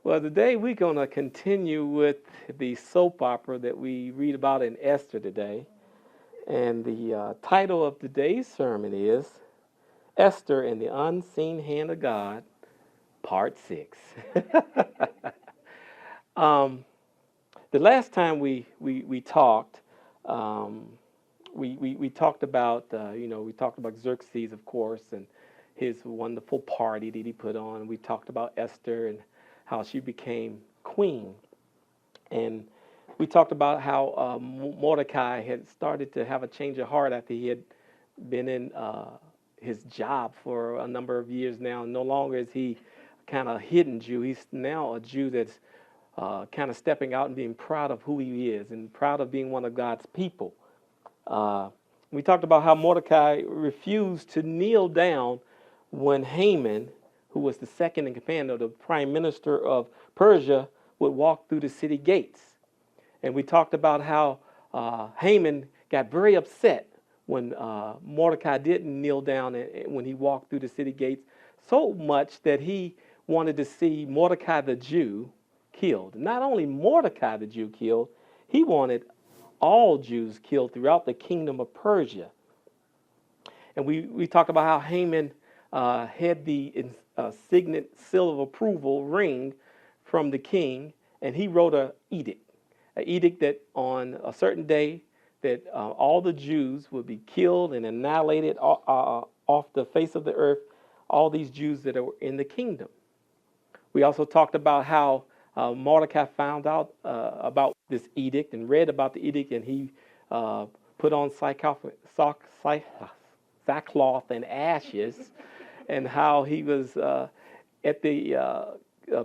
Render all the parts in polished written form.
Well, today we're going to continue with the soap opera that we read about in Esther today. And the title of today's sermon is Esther and the Unseen Hand of God, Part 6. um, the last time we talked, um, we talked about, we talked about Xerxes, of course, and his wonderful party that he put on. We talked about Esther and how she became queen. And we talked about how Mordecai had started to have a change of heart after he had been in his job for a number of years now. No longer is he kind of hidden Jew. He's now a Jew that's kind of stepping out and being proud of who he is and proud of being one of God's people. Uh, we talked about how Mordecai refused to kneel down when Haman, who was the second in command of the prime minister of Persia, would walk through the city gates. And we talked about how Haman got very upset when Mordecai didn't kneel down when he walked through the city gates, so much that he wanted to see Mordecai the Jew killed. Not only Mordecai the Jew killed, he wanted all Jews killed throughout the kingdom of Persia. And we talked about how Haman had the signet seal of approval ring from the king, and he wrote an edict that on a certain day that all the Jews would be killed and annihilated off the face of the earth, all these Jews that are in the kingdom. We also talked about how Mordecai found out about this edict and read about the edict, and he put on sackcloth and ashes, and how he was at the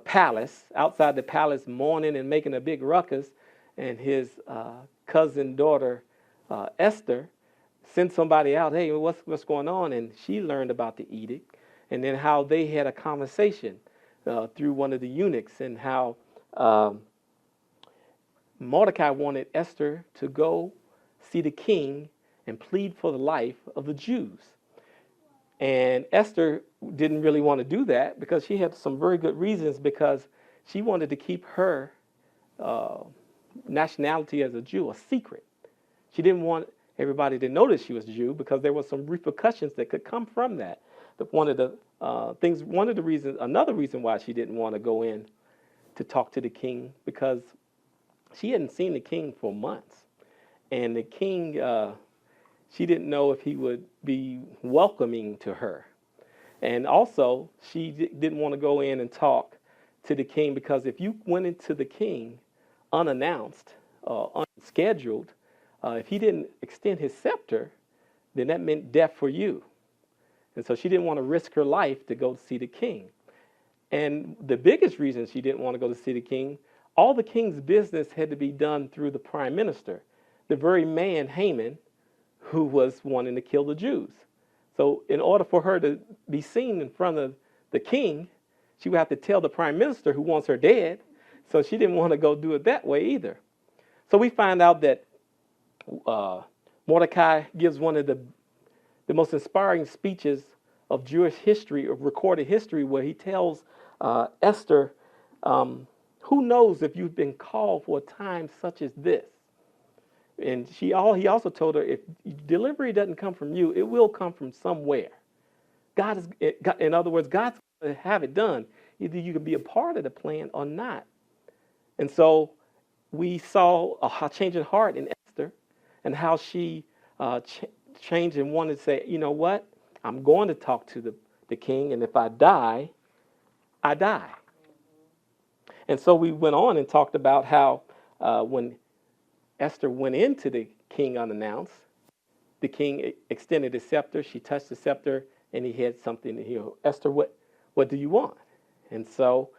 palace, outside the palace, mourning and making a big ruckus, and his cousin daughter Esther sent somebody out. Hey, what's going on? And she learned about the edict, and then how they had a conversation through one of the eunuchs, and how Mordecai wanted Esther to go see the king and plead for the life of the Jews. And Esther didn't really want to do that because she had some very good reasons, because she wanted to keep her nationality as a Jew a secret. She didn't want everybody to know that she was a Jew because there were some repercussions that could come from that. Another reason why she didn't want to go in to talk to the king, because she hadn't seen the king for months. And the king, she didn't know if he would be welcoming to her. And also, she didn't want to go in and talk to the king, because if you went into the king unannounced, unscheduled, if he didn't extend his scepter, then that meant death for you. And so she didn't want to risk her life to go see the king. And the biggest reason she didn't want to go to see the king, all the king's business had to be done through the prime minister, the very man, Haman, who was wanting to kill the Jews. So in order for her to be seen in front of the king, she would have to tell the prime minister, who wants her dead. So she didn't want to go do it that way either. So we find out that Mordecai gives one of the most inspiring speeches of Jewish history, of recorded history, where he tells Esther, who knows if you've been called for a time such as this? And he also told her, if delivery doesn't come from you, it will come from somewhere. In other words, God's going to have it done. Either you can be a part of the plan or not. And so we saw a change in heart in Esther, and how she changed and wanted to say, you know what? I'm going to talk to the king, and if I die, I die. And so we went on and talked about how when Esther went into the king unannounced, the king extended his scepter. She touched the scepter, and he had something to hear. Esther, what do you want? And so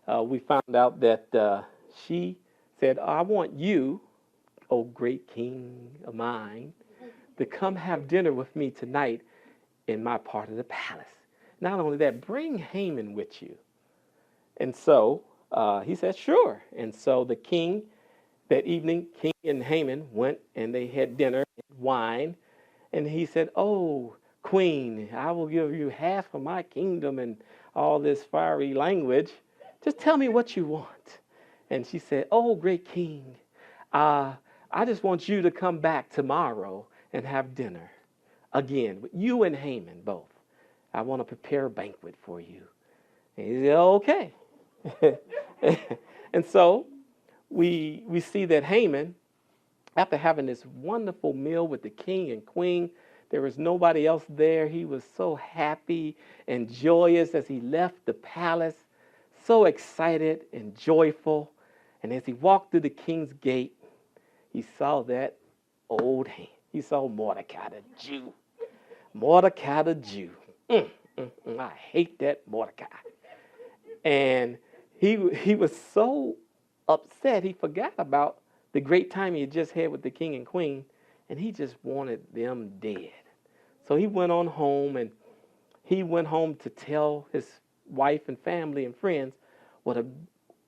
we found out that she said, I want you, O great king of mine, to come have dinner with me tonight in my part of the palace. Not only that, bring Haman with you. And so he said, sure. And so the king, that evening, King and Haman went and they had dinner, wine. And he said, oh, queen, I will give you half of my kingdom, and all this fiery language. Just tell me what you want. And she said, oh, great king, I just want you to come back tomorrow and have dinner again, with you and Haman both. I want to prepare a banquet for you. And he said, okay. And so we see that Haman, after having this wonderful meal with the king and queen, there was nobody else there. He was so happy and joyous as he left the palace, so excited and joyful. And as he walked through the king's gate, he saw that old Haman. He saw Mordecai the Jew. Mordecai the Jew. I hate that Mordecai. And he was so upset, he forgot about the great time he had just had with the king and queen, and he just wanted them dead. So he went on home, and he went home to tell his wife and family and friends what a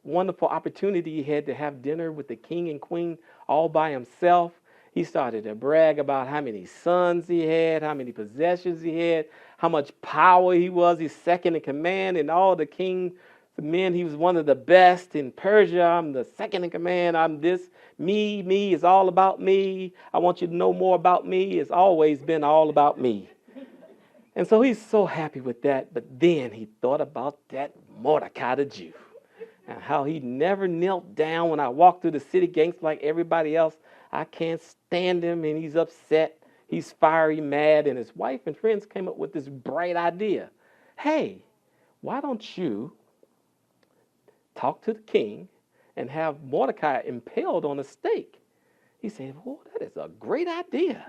wonderful opportunity he had to have dinner with the king and queen all by himself. He started to brag about how many sons he had, how many possessions he had, how much power he was. He's second in command, and all the king's men, he was one of the best in Persia. I'm the second in command. I'm this. Me is all about me. I want you to know more about me. It's always been all about me. And so he's so happy with that. But then he thought about that Mordecai the Jew and how he never knelt down when I walked through the city gates like everybody else. I can't stand him, and he's upset. He's fiery, mad. And his wife and friends came up with this bright idea. Hey, why don't you talk to the king and have Mordecai impaled on a stake? He said, well, that is a great idea.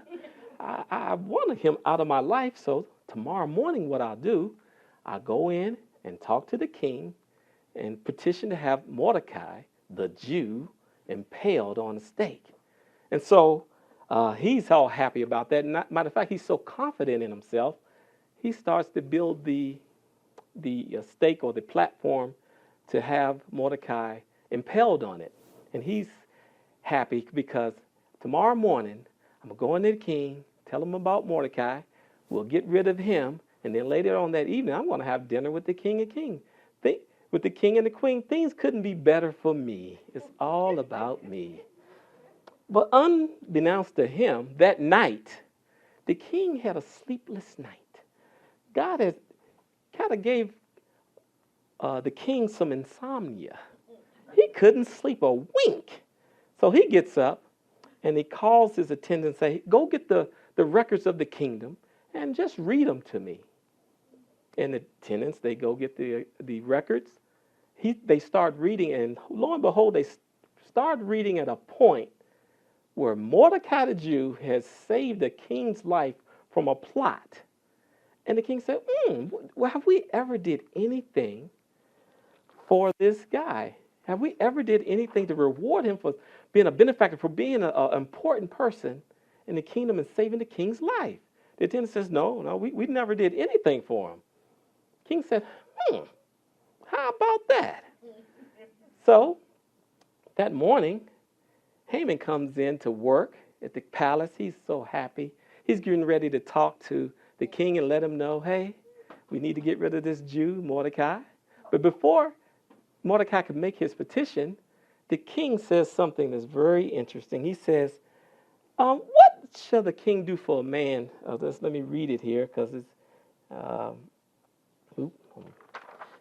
I wanted him out of my life, so tomorrow morning what I'll do, I'll go in and talk to the king and petition to have Mordecai, the Jew, impaled on a stake. And so he's all happy about that. Matter of fact, he's so confident in himself, he starts to build the stake or the platform to have Mordecai impaled on it. And he's happy because tomorrow morning, I'm going to the king, tell him about Mordecai, we'll get rid of him, and then later on that evening, I'm going to have dinner with the king and queen. With the king and the queen, things couldn't be better for me. It's all about me. But unbeknownst to him, that night, the king had a sleepless night. God has kind of gave the king some insomnia. He couldn't sleep a wink. So he gets up and he calls his attendants and say, go get the records of the kingdom and just read them to me. And the attendants, they go get the records. They start reading, and lo and behold, they start reading at a point where Mordecai the Jew has saved the king's life from a plot. And the king said, well, have we ever did anything for this guy? Have we ever did anything to reward him for being a benefactor, for being an important person in the kingdom and saving the king's life? The attendant says, no, we never did anything for him. King said, how about that? So that morning, Haman comes in to work at the palace. He's so happy. He's getting ready to talk to the king and let him know, hey, we need to get rid of this Jew, Mordecai. But before Mordecai could make his petition, the king says something that's very interesting. He says, what shall the king do for a man? Let me read it here because it's...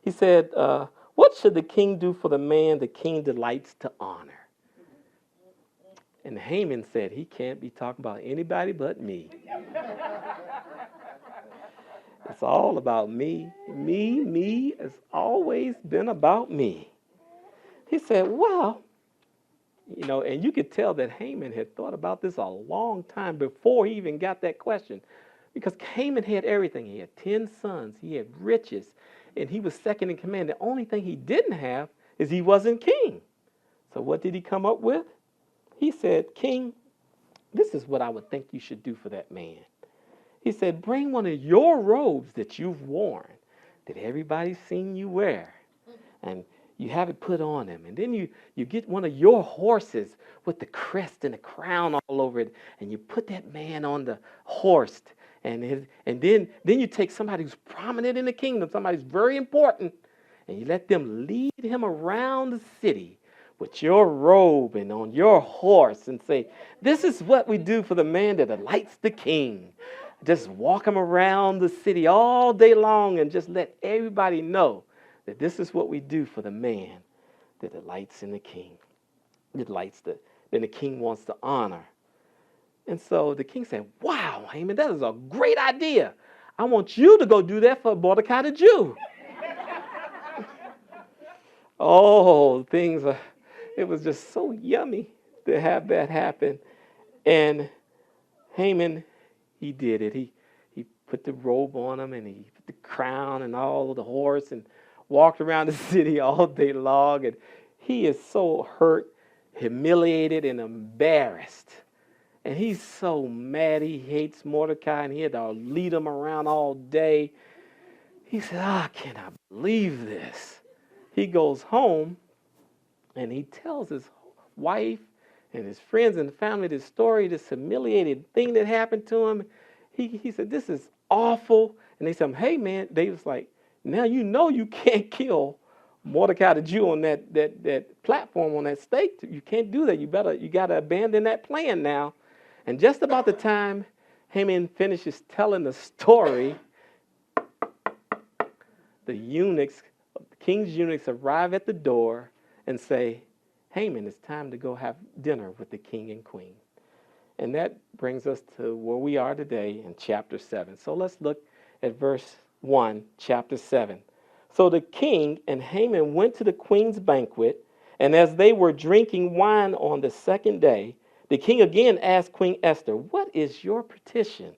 he said, what should the king do for the man the king delights to honor? And Haman said, he can't be talking about anybody but me. It's all about me. Me. It's always been about me. He said, well, and you could tell that Haman had thought about this a long time before he even got that question. Because Haman had everything. He had 10 sons. He had riches. And he was second in command. The only thing he didn't have is he wasn't king. So what did he come up with? He said, King, this is what I would think you should do for that man. He said, bring one of your robes that you've worn, that everybody's seen you wear, and you have it put on him. And then you get one of your horses with the crest and the crown all over it, and you put that man on the horse. And then you take somebody who's prominent in the kingdom, somebody who's very important, and you let them lead him around the city with your robe and on your horse and say, this is what we do for the man that delights the king. Just walk him around the city all day long and just let everybody know that this is what we do for the man that delights in the king. Then the king wants to honor. And so the king said, wow, Haman, that is a great idea. I want you to go do that for Mordecai the Jew. Oh, it was just so yummy to have that happen. And Haman, he did it. He put the robe on him and he put the crown and all of the horse and walked around the city all day long. And he is so hurt, humiliated, and embarrassed. And he's so mad. He hates Mordecai and he had to lead him around all day. He said, I cannot believe this. He goes home and he tells his wife and his friends and family this story, this humiliated thing that happened to him. He said, this is awful. And they said, hey, man, they was like, now you know you can't kill Mordecai the Jew on that platform, on that stake. You can't do that. You got to abandon that plan now. And just about the time Haman finishes telling the story, the king's eunuchs arrive at the door and say, Haman, it's time to go have dinner with the king and queen. And that brings us to where we are today in chapter 7. So let's look at verse 1, chapter 7. So the king and Haman went to the queen's banquet, and as they were drinking wine on the second day, the king again asked Queen Esther, what is your petition?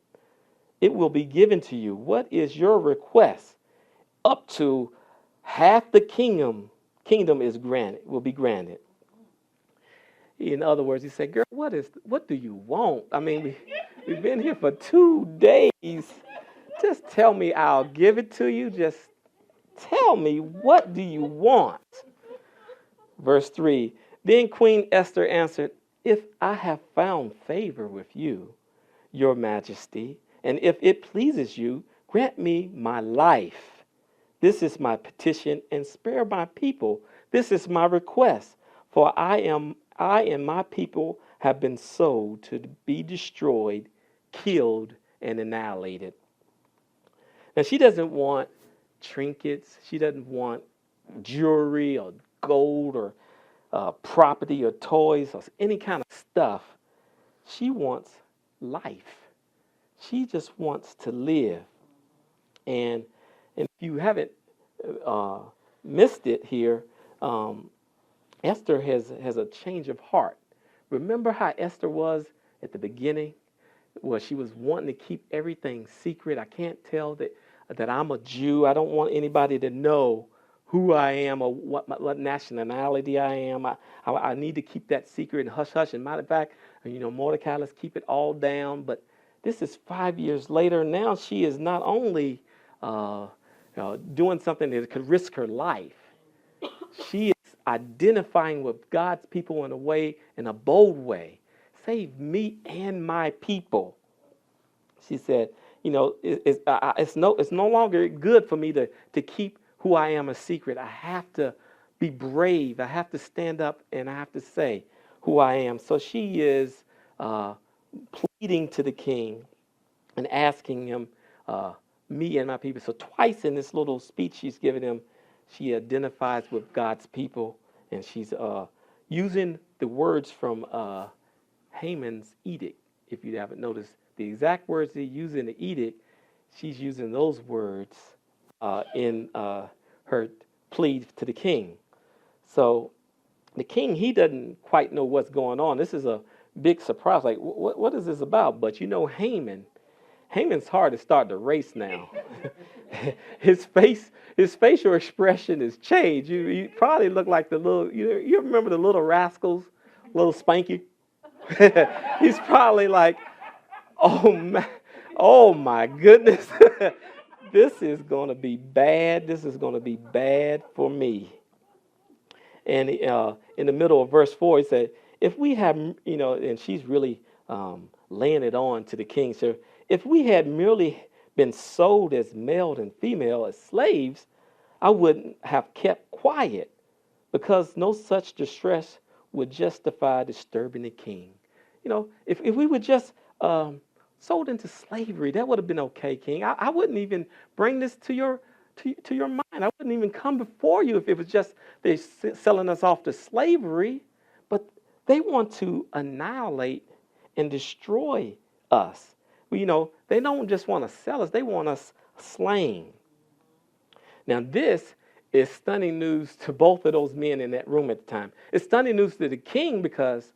It will be given to you. What is your request? Up to half the kingdom will be granted. In other words, he said, girl, what do you want? I mean, we've been here for 2 days. Just tell me, I'll give it to you. Just tell me, what do you want? Verse 3, then Queen Esther answered, if I have found favor with you, your majesty, and if it pleases you, grant me my life. This is my petition, and spare my people. This is my request, for I and my people have been sold to be destroyed, killed, and annihilated. Now, she doesn't want trinkets. She doesn't want jewelry or gold or property or toys or any kind of stuff. She wants life. She just wants to live. And if you haven't missed it here, Esther has a change of heart. Remember how Esther was at the beginning, where she was wanting to keep everything secret. I can't tell that I'm a Jew. I don't want anybody to know who I am or what nationality I am. I need to keep that secret and hush hush. And matter of fact, Mordecai, let's keep it all down. But this is 5 years later. Now she is not only doing something that could risk her life. She is identifying with God's people in a bold way. Save me and my people. She said, it's no longer good for me to keep who I am a secret. I have to be brave. I have to stand up and I have to say who I am. So she is pleading to the king and asking him, me and my people. So twice in this little speech she's given him, she identifies with God's people, and she's using the words from Haman's edict. If you haven't noticed, the exact words he used in the edict, she's using those words in her plea to the king. So the king, he doesn't quite know what's going on. This is a big surprise. Like, what is this about? But Haman's heart is starting to race now. His facial expression has changed. You probably look like the little, you remember the Little Rascals, Little Spanky? He's probably like, oh my goodness, this is going to be bad. This is going to be bad for me. And in the middle of verse 4, he said, if we have, and she's really laying it on to the king. So if we had merely been sold as male and female, as slaves, I wouldn't have kept quiet, because no such distress would justify disturbing the king. If we were just sold into slavery, that would have been okay, king. I wouldn't even bring this to your mind. I wouldn't even come before you if it was just they selling us off to slavery. But they want to annihilate and destroy us. They don't just want to sell us, they want us slain. Now, this is stunning news to both of those men in that room at the time. It's stunning news to the king because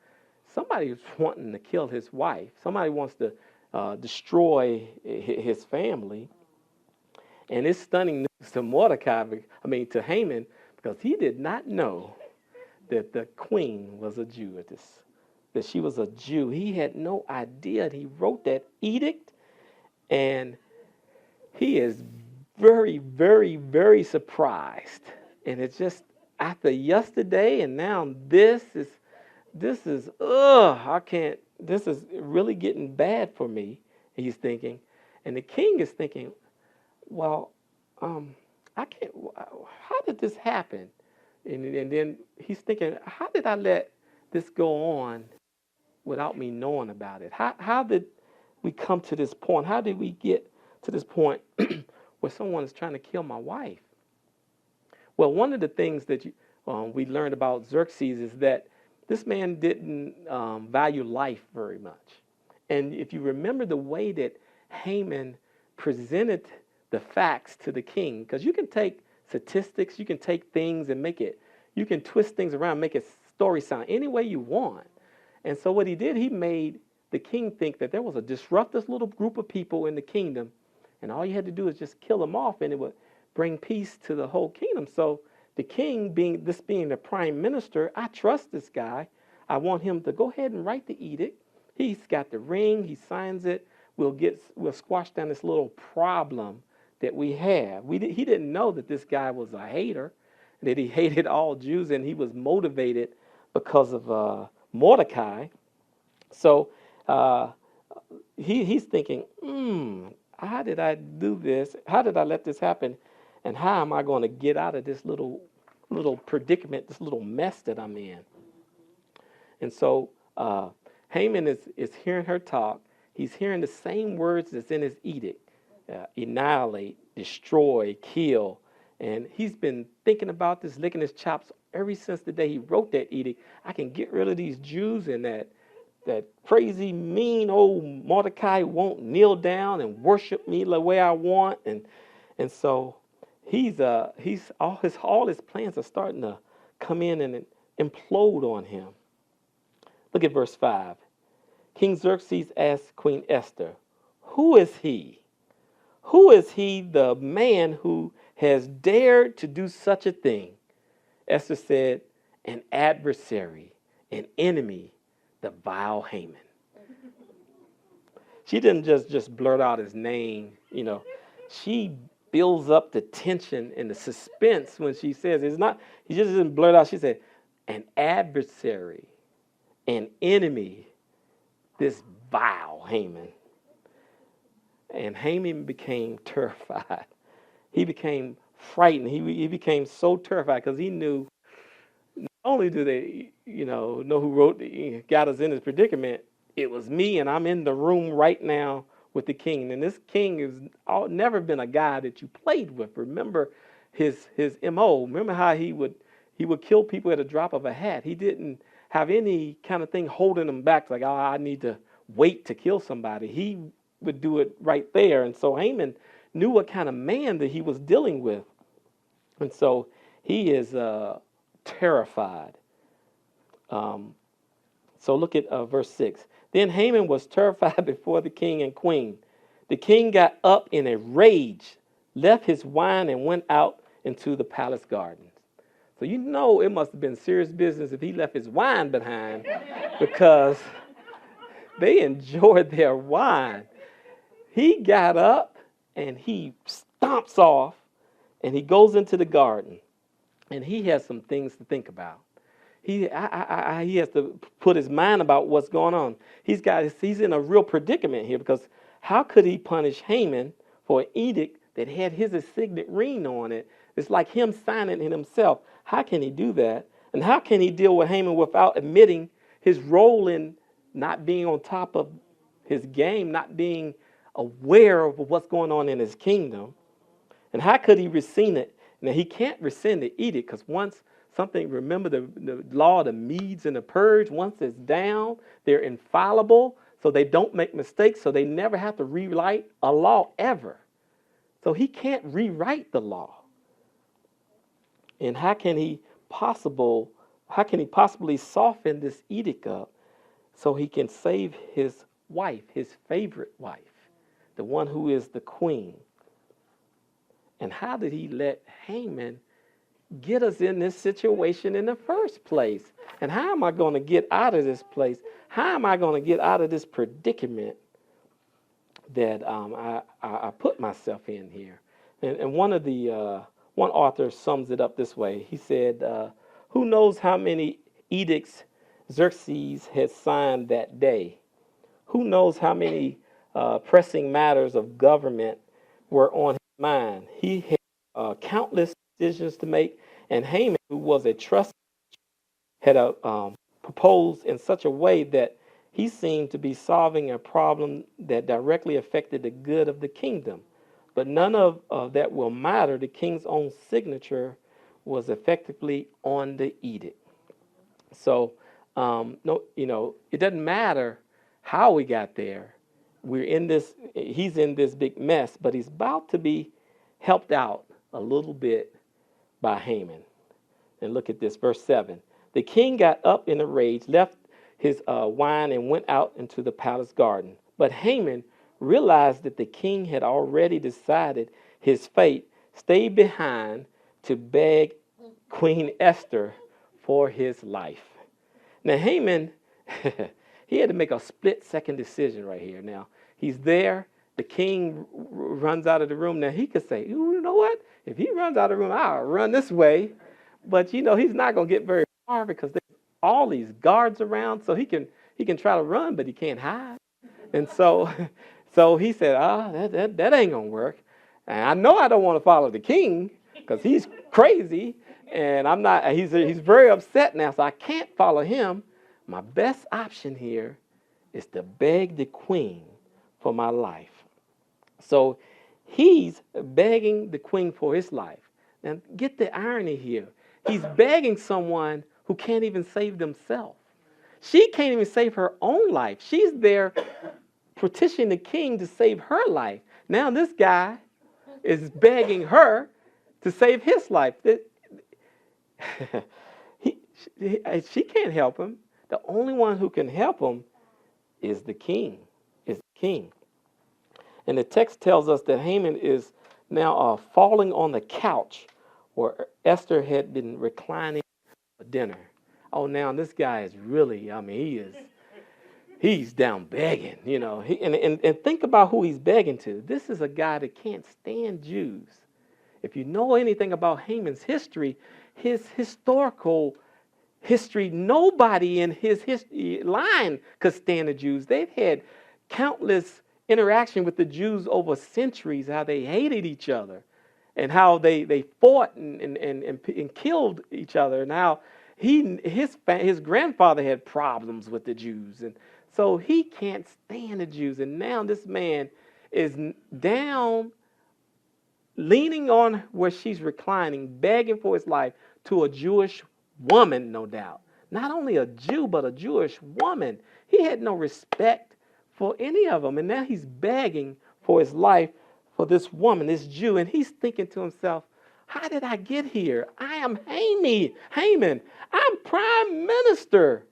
somebody is wanting to kill his wife. Somebody wants to destroy his family. And it's stunning news to to Haman, because he did not know that the queen was a Jewess, that she was a Jew. He had no idea. He wrote that edict, and he is very, very, very surprised. And it's just after yesterday, and now this is I can't. This is really getting bad for me. He's thinking, and the king is thinking, well, I can't. How did this happen? And then he's thinking, how did I let this go on without me knowing about it? How did we come to this point? How did we get to this point where someone is trying to kill my wife? Well, one of the things that we learned about Xerxes is that this man didn't value life very much. And if you remember the way that Haman presented the facts to the king, because you can take statistics, you can take things and you can twist things around, make a story sound any way you want. And so what he did, he made the king think that there was a disruptive little group of people in the kingdom, and all you had to do is just kill them off, and it would bring peace to the whole kingdom. So the king, being the prime minister, I trust this guy. I want him to go ahead and write the edict. He's got the ring. He signs it. We'll squash down this little problem that we have. He didn't know that this guy was a hater, that he hated all Jews, and he was motivated because of Mordecai. So he's thinking, how did I do this? How did I let this happen? And how am I going to get out of this little predicament, this little mess that I'm in? And so Haman is hearing her talk. He's hearing the same words that's in his edict. Annihilate, destroy, kill. And he's been thinking about this, licking his chops ever since the day he wrote that edict. I can get rid of these Jews, and that crazy, mean old Mordecai won't kneel down and worship me the way I want. And so he's all his plans are starting to come in and implode on him. Look at verse 5. King Xerxes asked Queen Esther, "Who is he? Who is he, the man who has dared to do such a thing?" Esther said, "An adversary, an enemy, the vile Haman." She didn't just blurt out his name, She builds up the tension and the suspense when she says it's not. He just didn't blurt out. She said, "An adversary, an enemy, this vile Haman." And Haman became terrified. He became frightened. He became so terrified because he knew not only do they, know who got us in this predicament, it was me, and I'm in the room right now with the king. And this king has never been a guy that you played with. Remember his MO. Remember how he would kill people at a drop of a hat. He didn't have any kind of thing holding him back, like, oh, I need to wait to kill somebody. He would do it right there. And so Haman knew what kind of man that he was dealing with. And so he is terrified. So look at verse 6. Then Haman was terrified before the king and queen. The king got up in a rage, left his wine, and went out into the palace gardens. So it must have been serious business if he left his wine behind, because they enjoyed their wine. He got up and he stomps off and he goes into the garden, and he has some things to think about. He has to put his mind about what's going on. He's in a real predicament here, because how could he punish Haman for an edict that had his signet ring on it. It's like him signing it himself. How can he do that? And how can he deal with Haman without admitting his role in not being on top of his game, not being aware of what's going on in his kingdom? And how could he rescind it? Now, he can't rescind the edict because once something, remember the law of the Medes and the Purge, once it's down, they're infallible, so they don't make mistakes, so they never have to rewrite a law ever. So he can't rewrite the law. And how can he possibly soften this edict up so he can save his wife, his favorite wife, the one who is the queen? And how did he let Haman get us in this situation in the first place? And how am I going to get out of this place? How am I going to get out of this predicament that I put myself in here? And one author sums it up this way. He said, who knows how many edicts Xerxes had signed that day? Who knows how many pressing matters of government were on his mind? He had countless decisions to make, and Haman, who was a trusted, had proposed in such a way that he seemed to be solving a problem that directly affected the good of the kingdom. But none of that will matter. The king's own signature was effectively on the edict. So, it doesn't matter how we got there. He's in this big mess, but he's about to be helped out a little bit by Haman. And look at this, verse 7. The king got up in a rage, left his wine, and went out into the palace garden. But Haman realized that the king had already decided his fate, stayed behind to beg Queen Esther for his life. Now, Haman, he had to make a split-second decision right here. Now, he's there. The king runs out of the room. Now, he could say, you know what? If he runs out of the room, I'll run this way. But, he's not going to get very far because there's all these guards around. So he can try to run, but he can't hide. And so he said, that ain't going to work. And I know I don't want to follow the king because he's crazy. And I'm not, he's very upset now, so I can't follow him. My best option here is to beg the queen for my life. So he's begging the queen for his life. Now, get the irony here. He's begging someone who can't even save themselves. She can't even save her own life. She's there petitioning the king to save her life. Now this guy is begging her to save his life. She can't help him. The only one who can help him is the king. And the text tells us that Haman is now falling on the couch where Esther had been reclining for dinner. Oh, now this guy is really, he's down begging, and think about who he's begging to. This is a guy that can't stand Jews. If you know anything about Haman's history, his historical history, nobody in his line could stand the Jews. They've had countless interaction with the Jews over centuries, how they hated each other and how they fought and killed each other, and how his grandfather had problems with the Jews. And so he can't stand the Jews. And now this man is down, leaning on where she's reclining, begging for his life to a Jewish woman, no doubt. Not only a Jew, but a Jewish woman. He had no respect for any of them. And now he's begging for his life for this woman, this Jew. And he's thinking to himself, how did I get here? I am Haman. I'm prime minister.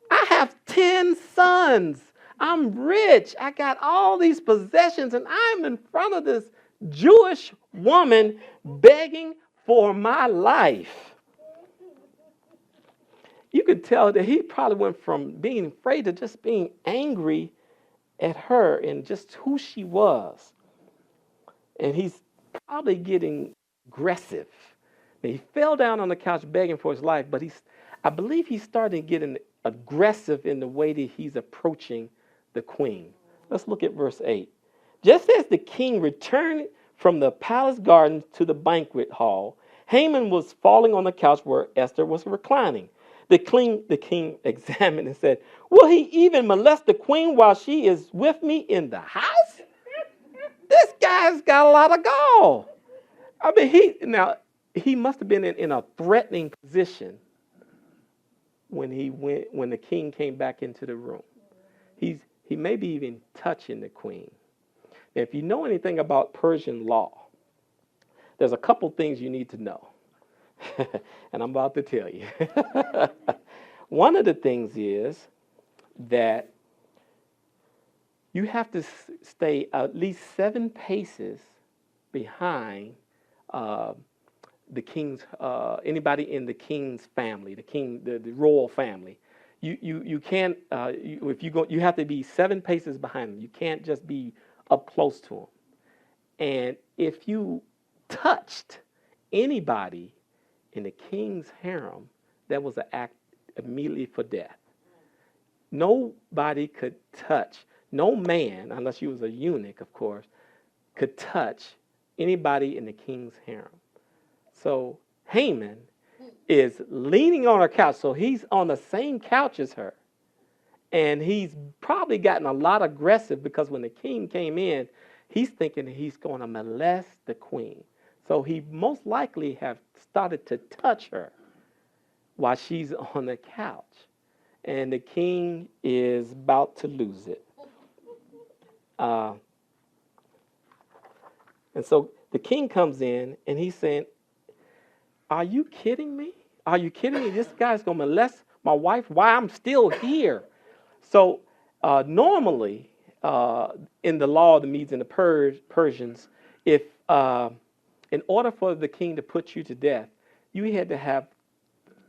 I have 10 sons. I'm rich. I got all these possessions, and I'm in front of this Jewish woman begging for my life. You could tell that he probably went from being afraid to just being angry at her and just who she was. And he's probably getting aggressive. And he fell down on the couch begging for his life, but I believe he's starting getting aggressive in the way that he's approaching the queen. Let's look at verse 8. Just as the king returned from the palace garden to the banquet hall. Haman was falling on the couch where Esther was reclining. The king examined and said, "Will he even molest the queen while she is with me in the house?" This guy's got a lot of gall. I mean, he must have been in a threatening position when the king came back into the room. He may be even touching the queen. Now, if you know anything about Persian law, there's a couple things you need to know. And I'm about to tell you. One of the things is that you have to stay at least 7 paces behind uh, the king's anybody in the king's family, the royal family. You can't if you go, you have to be 7 paces behind them. You can't just be up close to them. And if you touched anybody in the king's harem, that was an act immediately for death. Nobody could touch, no man, unless you was a eunuch, of course, could touch anybody in the king's harem. So Haman is leaning on her couch, so he's on the same couch as her. And he's probably gotten a lot aggressive because when the king came in, he's thinking he's going to molest the queen. So he most likely have started to touch her while she's on the couch. And the king is about to lose it. And so the king comes in and he's saying, "Are you kidding me? Are you kidding me? This guy's going to molest my wife while I'm still here." So normally, in the law of the Medes and the Persians, if in order for the king to put you to death, you had to have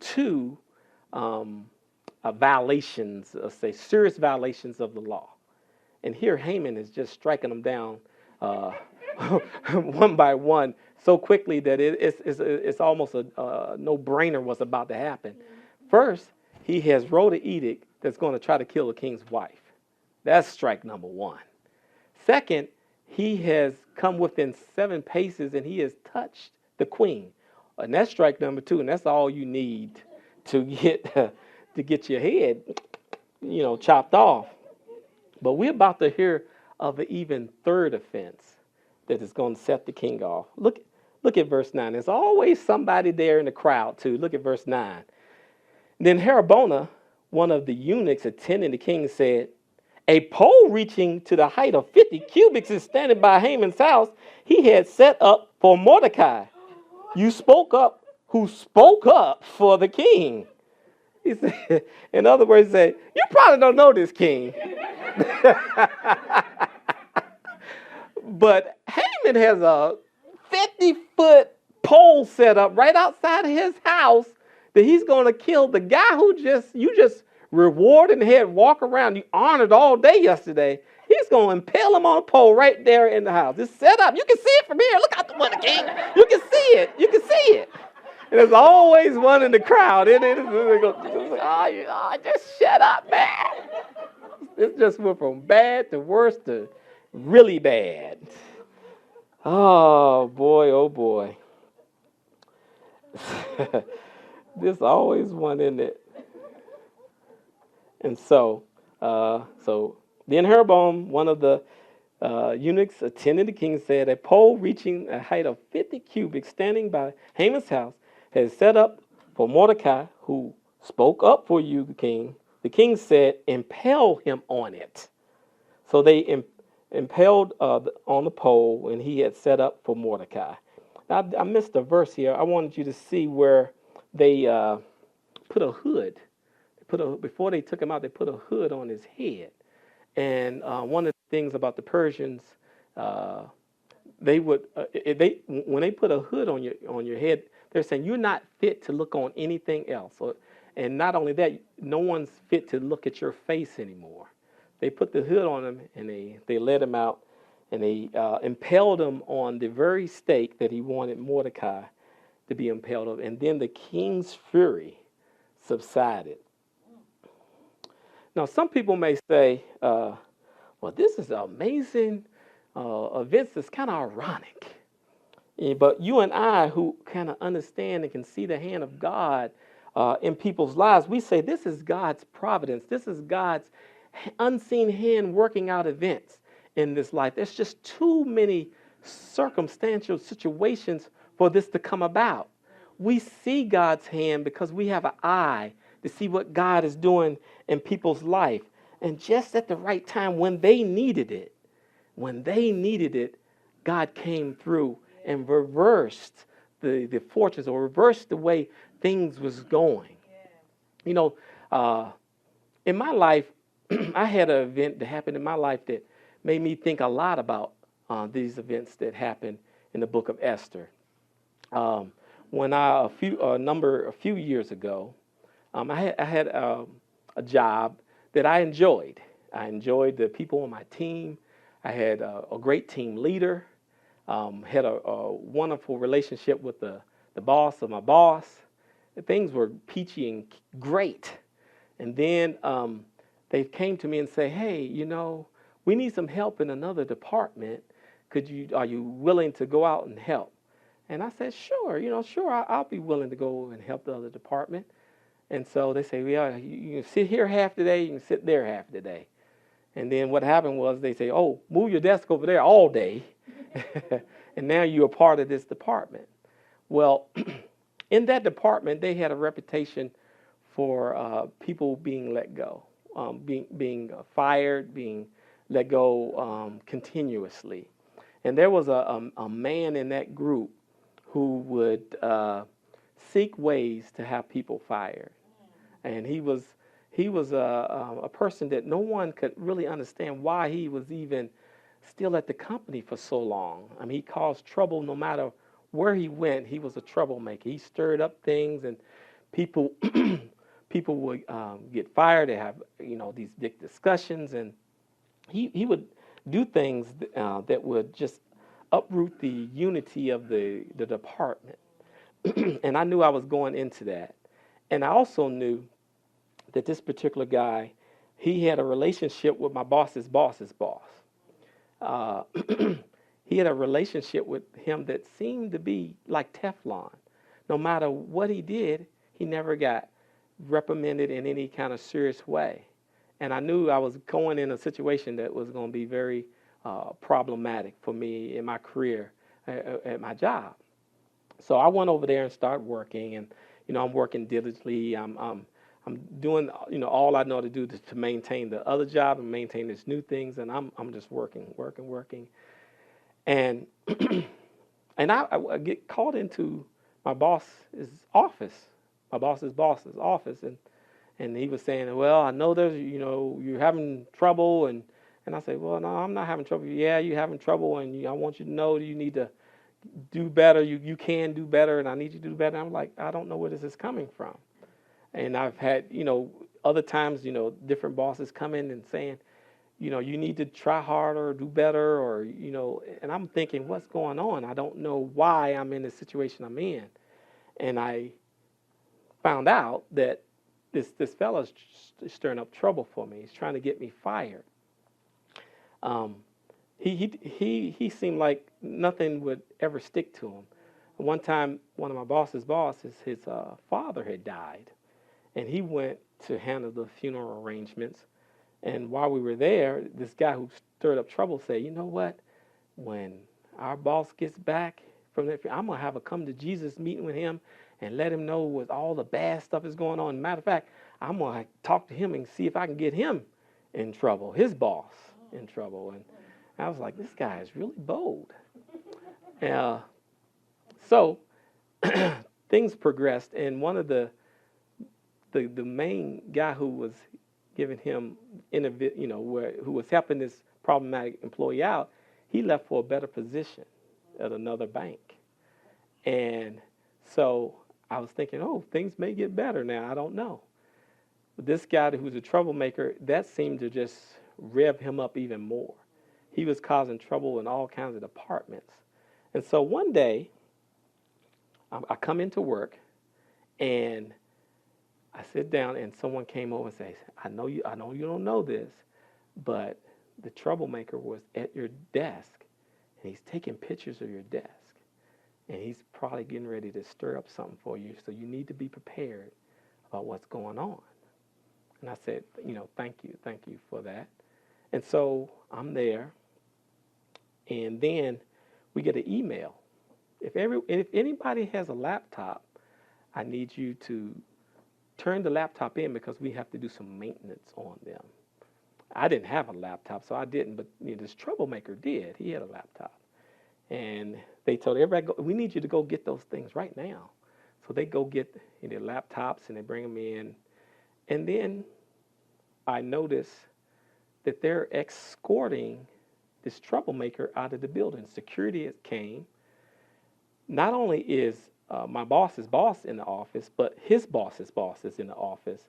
2 violations, say serious violations of the law. And here Haman is just striking them down one by one so quickly that it's almost a no-brainer what's about to happen. First, he has wrote an edict that's going to try to kill the king's wife. That's strike number 1. Second, he has come within 7 paces and he has touched the queen. And that's strike number 2, and that's all you need to get your head, chopped off. But we're about to hear of an even third offense that is going to set the king off. Look at verse 9. There's always somebody there in the crowd too. Look at verse 9. Then Harbona, one of the eunuchs attending the king, said, "A pole reaching to the height of 50 cubits is standing by Haman's house. He had set up for Mordecai. You spoke up, who spoke up for the king." He said, in other words, he said, "You probably don't know this king." But Haman has a 50-foot pole set up right outside of his house that he's going to kill the guy who you just rewarded and had walk around. You honored all day yesterday. He's going to impale him on a pole right there in the house. It's set up. You can see it from here. Look out the window, king. You can see it. You can see it. And there's always one in the crowd. Just shut up, man. It just went from bad to worse to really bad. Oh, boy, oh, boy. There's always one in it. And so then Jeroboam, one of the eunuchs attending the king, said, "A pole reaching a height of 50 cubits standing by Haman's house has set up for Mordecai, who spoke up for you, the king." The king said, "Impale him on it." So they impaled on the pole, and he had set up for Mordecai. Now, I missed a verse here. I wanted you to see where they put a hood. Before they took him out, they put a hood on his head. And one of the things about the Persians, they would when they put a hood on your head, they're saying you're not fit to look on anything else. And not only that, no one's fit to look at your face anymore. They put the hood on him and they let him out, and they impaled him on the very stake that he wanted Mordecai to be impaled on. And then the king's fury subsided. Now, some people may say, well, this is an amazing event that's kind of ironic. But you and I, who kind of understand and can see the hand of God in people's lives, we say this is God's providence. This is God's unseen hand working out events in this life. There's just too many circumstantial situations for this to come about. We see God's hand because we have an eye to see what God is doing in people's life. And just at the right time when they needed it, God came through and reversed the fortunes, or reversed the way things was going. You know, uh, in my life, I had an event that happened in my life that made me think a lot about these events that happened in the Book of Esther. Um, when a few years ago, I had a job that I enjoyed. I enjoyed the people on my team. I had a great team leader. Had a wonderful relationship with the boss of my boss. Things were peachy and great. And then they came to me and say, "Hey, we need some help in another department. Are you willing to go out and help?" And I said, "Sure, sure, I'll be willing to go and help the other department." And so they say, "Yeah, you can sit here half the day, you can sit there half the day." And then what happened was they say, "Oh, move your desk over there all day." And now you're a part of this department. Well, in that department, they had a reputation for people being let go, being fired, being let go continuously. And there was a man in that group who would seek ways to have people fired. And he was a person that no one could really understand why he was even still at the company for so long. I mean, he caused trouble no matter where he went. He was a troublemaker. He stirred up things, and people people would get fired. They have these big discussions, and he would do things that would just uproot the unity of the department. And I knew I was going into that, and I also knew that this particular guy, he had a relationship with my boss's boss's boss. Uh, he had a relationship with him that seemed to be like Teflon. No matter what he did, he never got reprimanded in any kind of serious way. And I knew I was going in a situation that was going to be very problematic for me in my career at my job. So I went over there and started working, and I'm working diligently. I'm doing all I know to do to maintain the other job and maintain these new things, and I'm just working, and and I get called into my boss's office, my boss's office, and he was saying, "Well, I know there's you're having trouble," and I say, "Well, no, I'm not having trouble. Yeah, you're having trouble, and I want you to know that you need to do better. You can do better, and I need you to do better." I'm like, I don't know where this is coming from. And I've had, other times, different bosses come in and saying, you need to try harder, do better, or, and I'm thinking, what's going on? I don't know why I'm in the situation I'm in. And I found out that this fellow's stirring up trouble for me. He's trying to get me fired. Um, he seemed like nothing would ever stick to him. One time, one of my boss's bosses, his father had died, and he went to handle the funeral arrangements. And while we were there, this guy who stirred up trouble said, "You know what? When our boss gets back from that, I'm gonna have a come to Jesus meeting with him and let him know what all the bad stuff is going on. Matter of fact, I'm gonna talk to him and see if I can get him in trouble, his boss in trouble." And I was like, this guy is really bold. Uh, so things progressed, and one of the main guy who was giving him who was helping this problematic employee out, he left for a better position at another bank. And so I was thinking, oh, things may get better now. I don't know. But this guy who's a troublemaker, that seemed to just rev him up even more. He was causing trouble in all kinds of departments. And so one day, I come into work, and I sit down, and someone came over and says, I know you don't know this, but the troublemaker was at your desk, and he's taking pictures of your desk. and he's probably getting ready to stir up something for you. So you need to be prepared about what's going on. And I said, thank you for that. And so I'm there, and then we get an email. If anybody has a laptop, I need you to turn the laptop in because we have to do some maintenance on them. I didn't have a laptop, so I didn't, but this troublemaker did. He had a laptop. And they told everybody, we need you to go get those things right now. So they go get their laptops and they bring them in. And then I notice that they're escorting this troublemaker out of the building. Security came. Not only is my boss's boss in the office, but his boss's boss is in the office.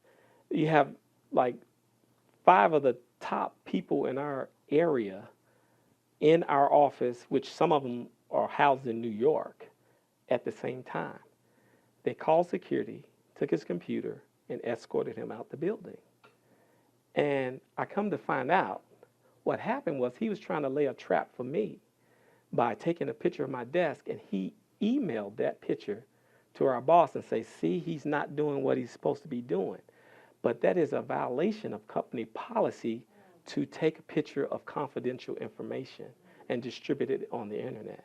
You have like 5 of the top people in our area in our office, which some of them are housed in New York at the same time. They called security, took his computer, and escorted him out the building. And I come to find out what happened was he was trying to lay a trap for me by taking a picture of my desk, and he emailed that picture to our boss and say, see, he's not doing what he's supposed to be doing. But that is a violation of company policy to take a picture of confidential information and distribute it on the internet.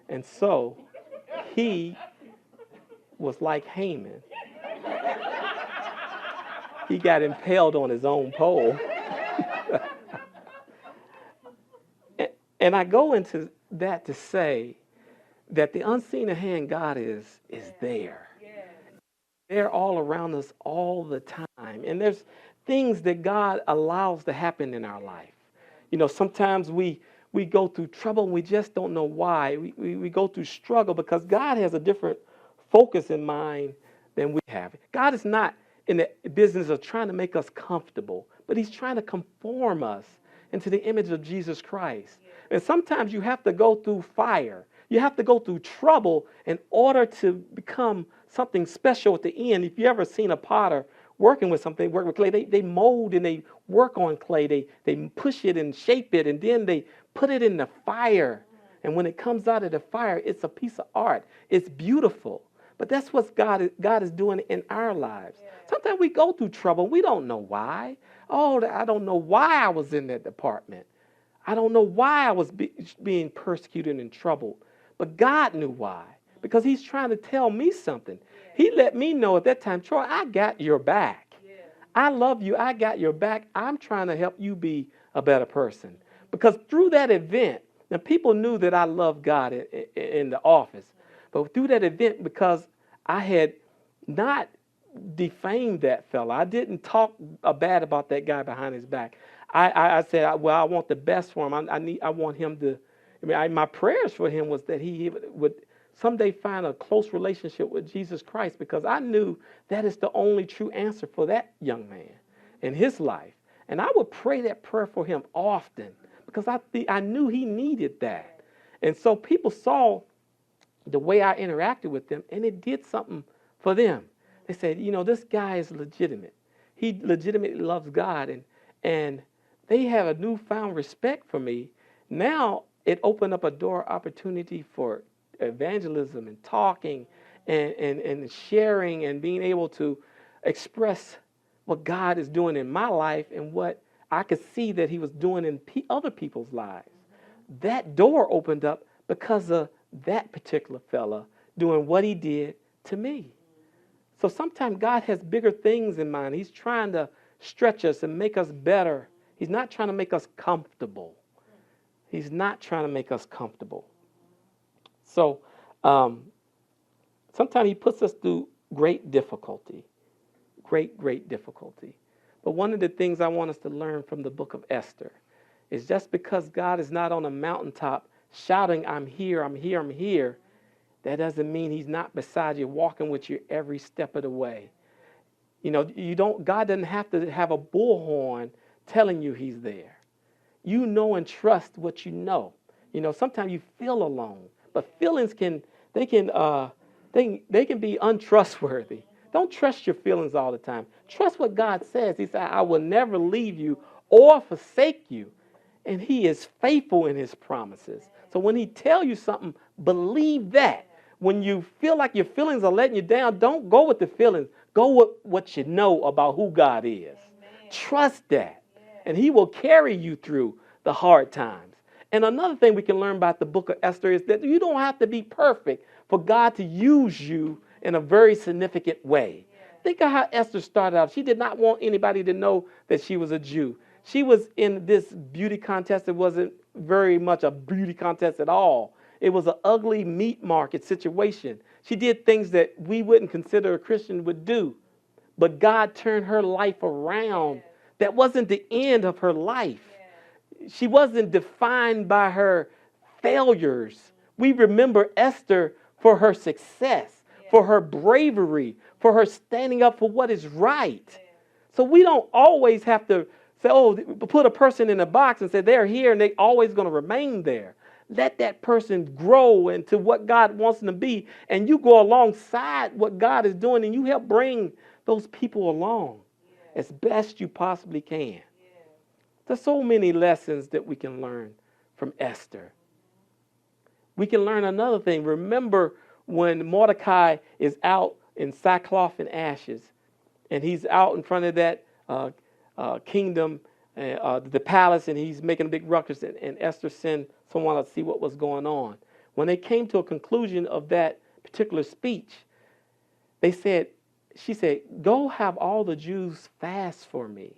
And so he was like Haman. He got impaled on his own pole. And I go into that to say that the unseen hand God is there. They're all around us all the time. And there's things that God allows to happen in our life. Sometimes we go through trouble and we just don't know why. We go through struggle because God has a different focus in mind than we have. God is not in the business of trying to make us comfortable, but he's trying to conform us into the image of Jesus Christ. And sometimes you have to go through fire. You have to go through trouble in order to become something special at the end. If you ever seen a potter working with something, work with clay, they mold and they work on clay. They push it and shape it, and then they put it in the fire. And when it comes out of the fire, it's a piece of art. It's beautiful. But that's what God is doing in our lives. Sometimes we go through trouble. We don't know why. Oh, I don't know why I was in that department. I don't know why I was being persecuted and troubled. But God knew why. Because he's trying to tell me something. He let me know at that time, Troy, I got your back. I love you. I got your back. I'm trying to help you be a better person. Because through that event, now people knew that I loved God in the office. But through that event, because I had not defamed that fella, I didn't talk bad about that guy behind his back. I said, well, I want the best for him. I want him to. My prayers for him was that he would someday find a close relationship with Jesus Christ, because I knew that is the only true answer for that young man in his life. And I would pray that prayer for him often because I knew he needed that. And so people saw the way I interacted with them, and it did something for them. They said, this guy is legitimate. He legitimately loves God, and they have a newfound respect for me. Now it opened up a door opportunity for evangelism and talking and sharing and being able to express what God is doing in my life and what I could see that he was doing in other people's lives. That door opened up because of that particular fella doing what he did to me. So sometimes God has bigger things in mind. He's trying to stretch us and make us better. He's not trying to make us comfortable. He's not trying to make us comfortable. So sometimes he puts us through great difficulty. Great difficulty. But one of the things I want us to learn from the book of Esther is just because God is not on a mountaintop shouting, I'm here, I'm here, I'm here, that doesn't mean he's not beside you, walking with you every step of the way. God doesn't have to have a bullhorn telling you he's there. You know and trust what you know. Sometimes you feel alone, but feelings can be untrustworthy. Don't trust your feelings all the time. Trust what God says. He said, I will never leave you or forsake you. And he is faithful in his promises. So when he tells you something, believe that. when you feel like your feelings are letting you down, don't go with the feelings. Go with what you know about who God is. Amen. Trust that. Yeah. And he will carry you through the hard times. And another thing we can learn about the book of Esther is that you don't have to be perfect for God to use you in a very significant way. Yeah. Think of how Esther started out. She did not want anybody to know that she was a Jew. She was in this beauty contest. It wasn't very much a beauty contest at all. It was an ugly meat market situation. She did things that we wouldn't consider a Christian would do. But God turned her life around. That wasn't the end of her life. She wasn't defined by her failures. We remember Esther for her success, for her bravery, for her standing up for what is right. So we don't always have to say, oh, put a person in a box and say they're here and they're always going to remain there. Let that person grow into what God wants them to be, and you go alongside what God is doing, and you help bring those people along as best you possibly can. There's so many lessons that we can learn from Esther. We can learn another thing. Remember when Mordecai is out in sackcloth and ashes, and he's out in front of that kingdom, the palace, and he's making a big ruckus, and Esther sent someone to see what was going on. When they came to a conclusion of that particular speech, she said, go have all the Jews fast for me.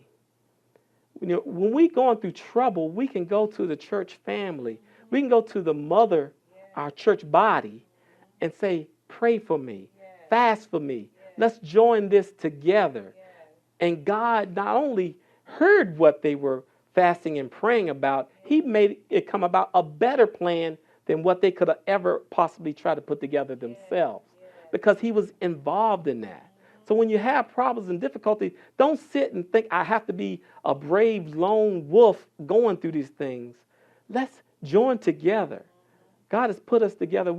You know, when we're going through trouble, we can go to the church family. We can go to the mother, our church body, and say, pray for me, fast for me. Let's join this together. And God not only heard what they were fasting and praying about, he made it come about a better plan than what they could have ever possibly tried to put together themselves, because he was involved in that. So when you have problems and difficulty, don't sit and think I have to be a brave lone wolf going through these things. Let's join together. God has put us together.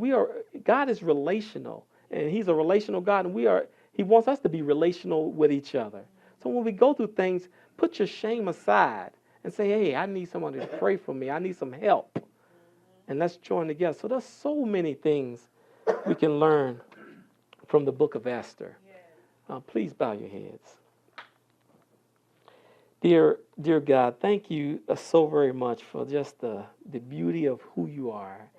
God is relational, and he's a relational God, and he wants us to be relational with each other. So when we go through things, put your shame aside and say, hey, I need someone to pray for me. I need some help. And let's join together. So there's so many things we can learn from the book of Esther. Please bow your heads. Dear God, thank you so very much for just the beauty of who you are.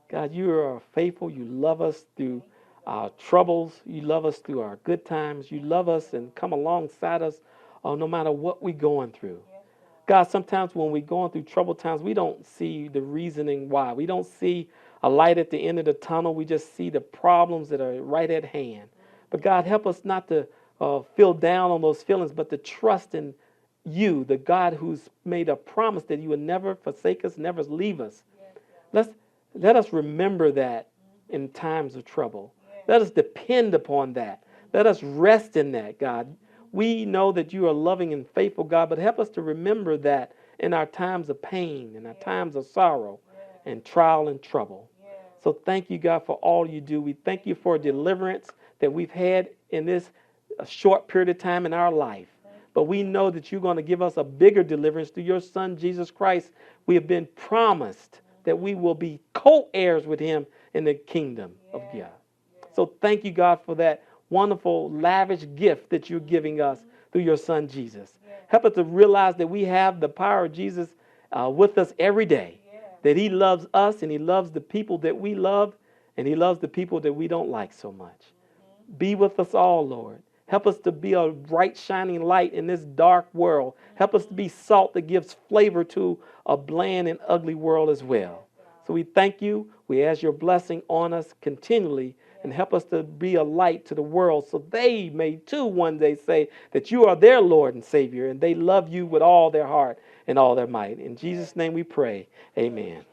God, you are faithful. You love us through our troubles. You love us through our good times. You love us and come alongside us no matter what we're going through. God, sometimes when we're going through troubled times, we don't see the reasoning why. We don't see a light at the end of the tunnel. We just see the problems that are right at hand. But God, help us not to feel down on those feelings, but to trust in you, the God who's made a promise that you would never forsake us, never leave us. Let us remember that in times of trouble. Let us depend upon that. Let us rest in that, God. We know that you are loving and faithful, God, but help us to remember that in our times of pain, in our times of sorrow and trial and trouble. So thank you, God, for all you do. We thank you for deliverance that we've had in this short period of time in our life. But we know that you're going to give us a bigger deliverance through your Son, Jesus Christ. We have been promised that we will be co-heirs with him in the kingdom of God. So thank you, God, for that wonderful, lavish gift that you're giving us through your Son, Jesus. Help us to realize that we have the power of Jesus with us every day, that he loves us and he loves the people that we love, and he loves the people that we don't like so much. Be with us all, Lord. Help us to be a bright, shining light in this dark world. Help us to be salt that gives flavor to a bland and ugly world as well. So we thank you. We ask your blessing on us continually, and help us to be a light to the world so they may too one day say that you are their Lord and Savior, and they love you with all their heart and all their might. In Jesus' name we pray. Amen.